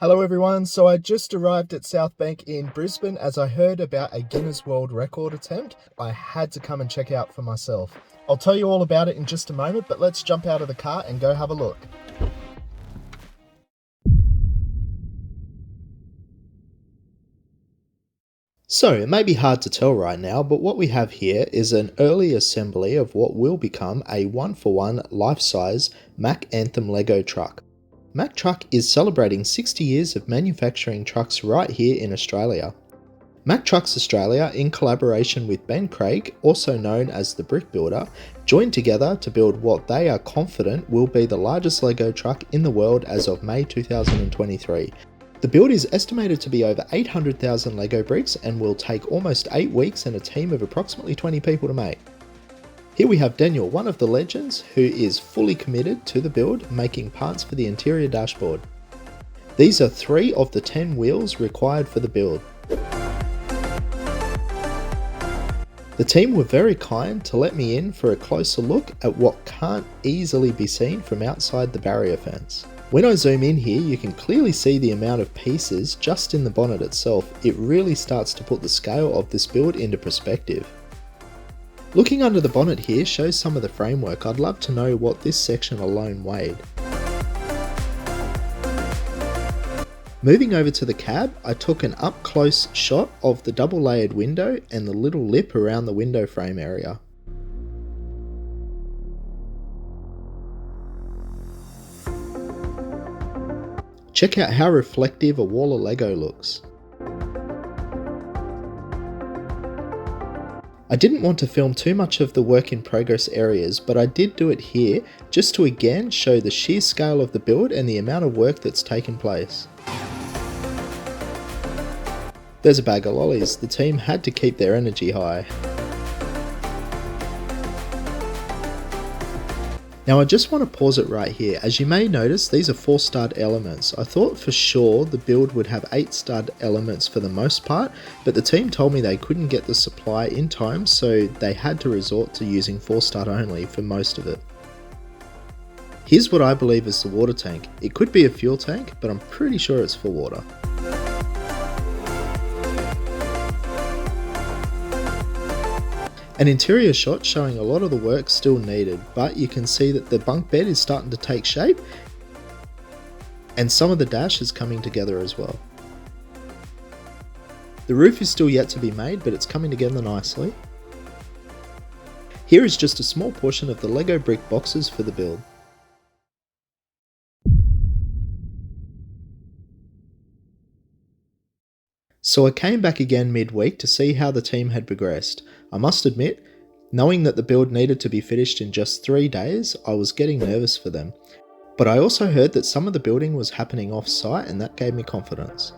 Hello everyone, so I just arrived at South Bank in Brisbane as I heard about a Guinness World Record attempt. I had to come and check out for myself. I'll tell you all about it in just a moment, but let's jump out of the car and go have a look. So, it may be hard to tell right now, but what we have here is an early assembly of what will become a one-for-one life-size Mack Anthem Lego truck. Mack Truck is celebrating 60 years of manufacturing trucks right here in Australia. Mack Trucks Australia, in collaboration with Ben Craig, also known as The Brickbuilder, joined together to build what they are confident will be the largest Lego truck in the world as of May 2023. The build is estimated to be over 800,000 Lego bricks and will take almost 8 weeks and a team of approximately 20 people to make. Here we have Daniel, one of the legends, who is fully committed to the build, making parts for the interior dashboard. These are 3 of the 10 wheels required for the build. The team were very kind to let me in for a closer look at what can't easily be seen from outside the barrier fence. When I zoom in here, you can clearly see the amount of pieces just in the bonnet itself. It really starts to put the scale of this build into perspective. Looking under the bonnet here shows some of the framework. I'd love to know what this section alone weighed. Moving over to the cab, I took an up-close shot of the double-layered window and the little lip around the window frame area. Check out how reflective a wall of Lego looks. I didn't want to film too much of the work in progress areas, but I did do it here just to again show the sheer scale of the build and the amount of work that's taken place. There's a bag of lollies. The team had to keep their energy high. Now I just want to pause it right here. As you may notice, these are 4 stud elements. I thought for sure the build would have 8 stud elements for the most part, but the team told me they couldn't get the supply in time, so they had to resort to using 4 stud only for most of it. Here's what I believe is the water tank. It could be a fuel tank, but I'm pretty sure it's for water. An interior shot showing a lot of the work still needed, but you can see that the bunk bed is starting to take shape and some of the dash is coming together as well. The roof is still yet to be made, but it's coming together nicely. Here is just a small portion of the Lego brick boxes for the build. So I came back again midweek to see how the team had progressed. I must admit, knowing that the build needed to be finished in just 3 days, I was getting nervous for them. But I also heard that some of the building was happening off-site and that gave me confidence.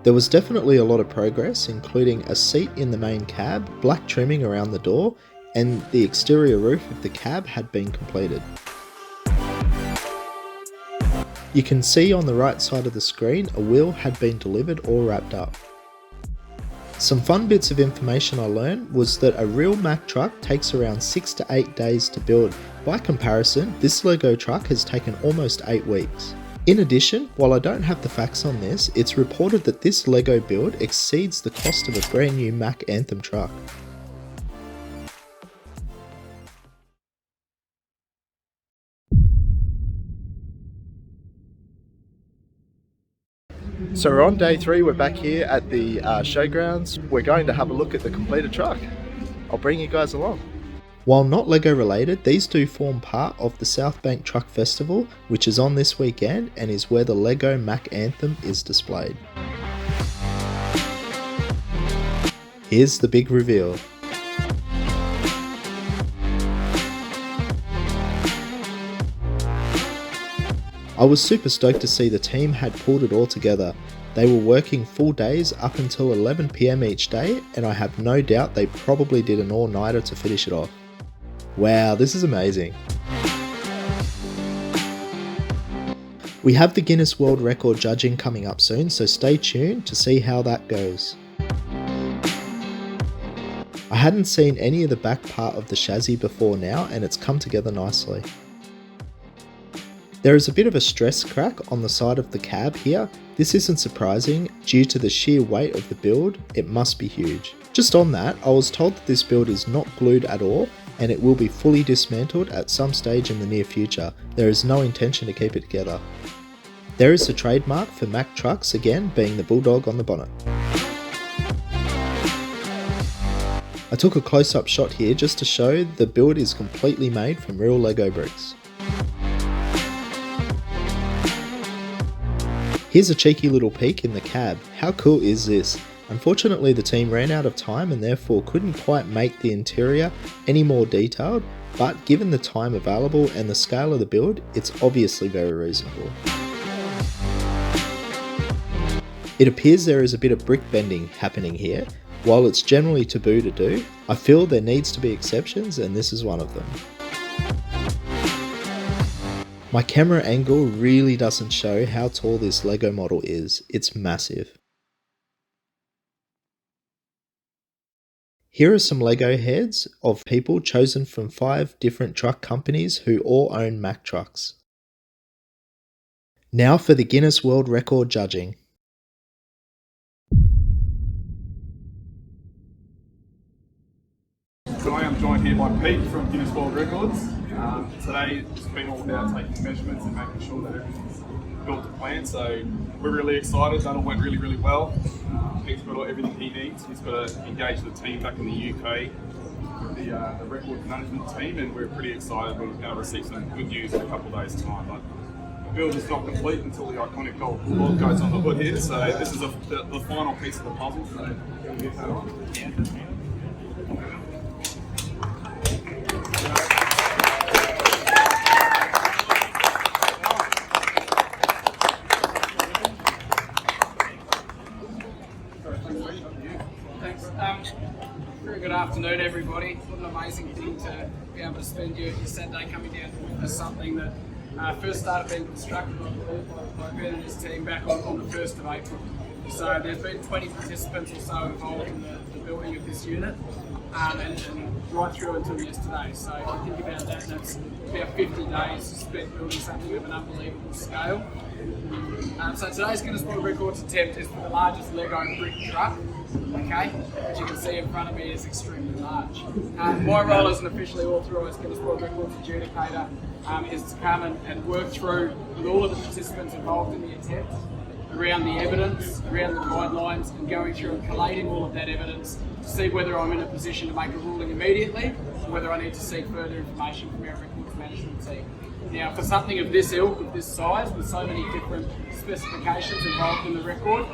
There was definitely a lot of progress, including a seat in the main cab, black trimming around the door, and the exterior roof of the cab had been completed. You can see on the right side of the screen a wheel had been delivered or wrapped up. Some fun bits of information I learned was that a real Mack truck takes around 6 to 8 days to build. By comparison, this Lego truck has taken almost 8 weeks. In addition, while I don't have the facts on this, it's reported that this Lego build exceeds the cost of a brand new Mack Anthem truck. So we're on day 3, we're back here at the showgrounds. We're going to have a look at the completed truck. I'll bring you guys along. While not Lego related, these do form part of the South Bank Truck Festival, which is on this weekend and is where the Lego Mack Anthem is displayed. Here's the big reveal. I was super stoked to see the team had pulled it all together. They were working full days up until 11 PM each day, and I have no doubt they probably did an all-nighter to finish it off. Wow, this is amazing. We have the Guinness World Record judging coming up soon, so stay tuned to see how that goes. I hadn't seen any of the back part of the chassis before now, and it's come together nicely. There is a bit of a stress crack on the side of the cab here. This isn't surprising, due to the sheer weight of the build, it must be huge. Just on that, I was told that this build is not glued at all, and it will be fully dismantled at some stage in the near future. There is no intention to keep it together. There is the trademark for Mack Trucks, again being the bulldog on the bonnet. I took a close-up shot here just to show the build is completely made from real Lego bricks. Here's a cheeky little peek in the cab. How cool is this? Unfortunately, the team ran out of time and therefore couldn't quite make the interior any more detailed, but given the time available and the scale of the build, it's obviously very reasonable. It appears there is a bit of brick bending happening here. While it's generally taboo to do, I feel there needs to be exceptions, and this is one of them. My camera angle really doesn't show how tall this Lego model is. It's massive. Here are some Lego heads of people chosen from 5 different truck companies who all own Mack Trucks. Now for the Guinness World Record judging. So I am joined here by Pete from Guinness World Records. Today it's been all about taking measurements and making sure that everything's built to plan. So we're really excited. That all went really, really well. Pete's got everything he needs. He's got to engage the team back in the UK, the record management team, and we're pretty excited. We're going to receive some good news in a couple of days' time. But the build is not complete until the iconic gold log goes on the hood here. So this is the final piece of the puzzle. So we'll get that on. Thanks. Very good afternoon, everybody. What an amazing thing to be able to spend your Saturday coming down to witness something that first started being constructed by Ben and his team back on the 1st of April. So there's been 20 participants or so involved in the building of this unit, and right through until yesterday. So if you think about that, that's about 50 days spent building something of an unbelievable scale. So today's Guinness World Records attempt is for the largest Lego brick truck. Okay, as you can see in front of me is extremely large. My role as an officially authorised Guinness World Records adjudicator is to come and work through with all of the participants involved in the attempt around the evidence, around the guidelines, and going through and collating all of that evidence to see whether I'm in a position to make a ruling immediately or whether I need to seek further information from our records management team. Now, for something of this ilk, of this size, with so many different specifications involved in the record,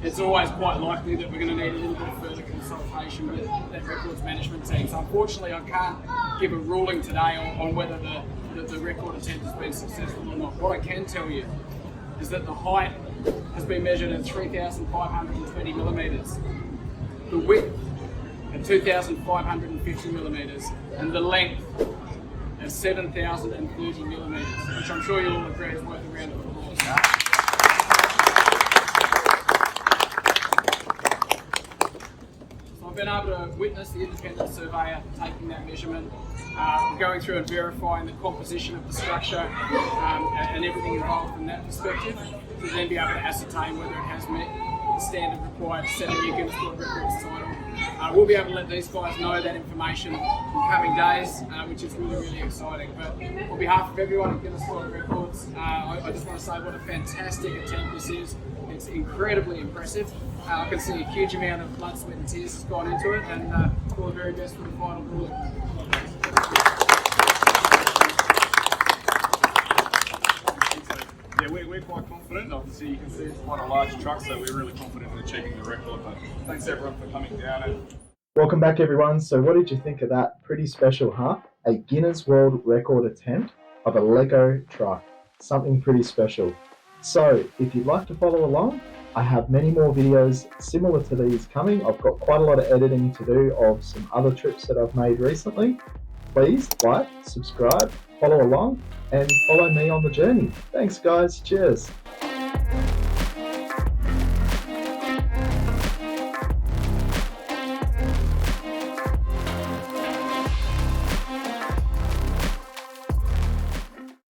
it's always quite likely that we're going to need a little bit of further consultation with that records management team. So unfortunately, I can't give a ruling today on whether the record attempt has been successful or not. What I can tell you is that the height has been measured at 3,520 millimetres, the width at 2,550 millimetres, and the length at 7,030 millimetres, which I'm sure you'll all agree is worth a round of applause. So I've been able to witness the independent surveyor taking that measurement, going through and verifying the composition of the structure and everything involved from that perspective, to then be able to ascertain whether it has met the standard required to set a new Guinness World Records title. We'll be able to let these guys know that information in coming days, which is really, really exciting. But on behalf of everyone at Guinness World Records, I just want to say what a fantastic attempt this is. It's incredibly impressive. I can see a huge amount of blood, sweat and tears has gone into it, and all the very best for the final ruling. Yeah, we're quite confident. Obviously, you can see it's quite a large truck, so we're really confident in achieving the record. But thanks everyone for coming down. Welcome back, everyone. So what did you think of that? Pretty special, huh? A Guinness World Record attempt of a Lego truck. Something pretty special. So if you'd like to follow along, I have many more videos similar to these coming. I've got quite a lot of editing to do of some other trips that I've made recently. Please like, subscribe, follow along, and follow me on the journey. Thanks guys, cheers.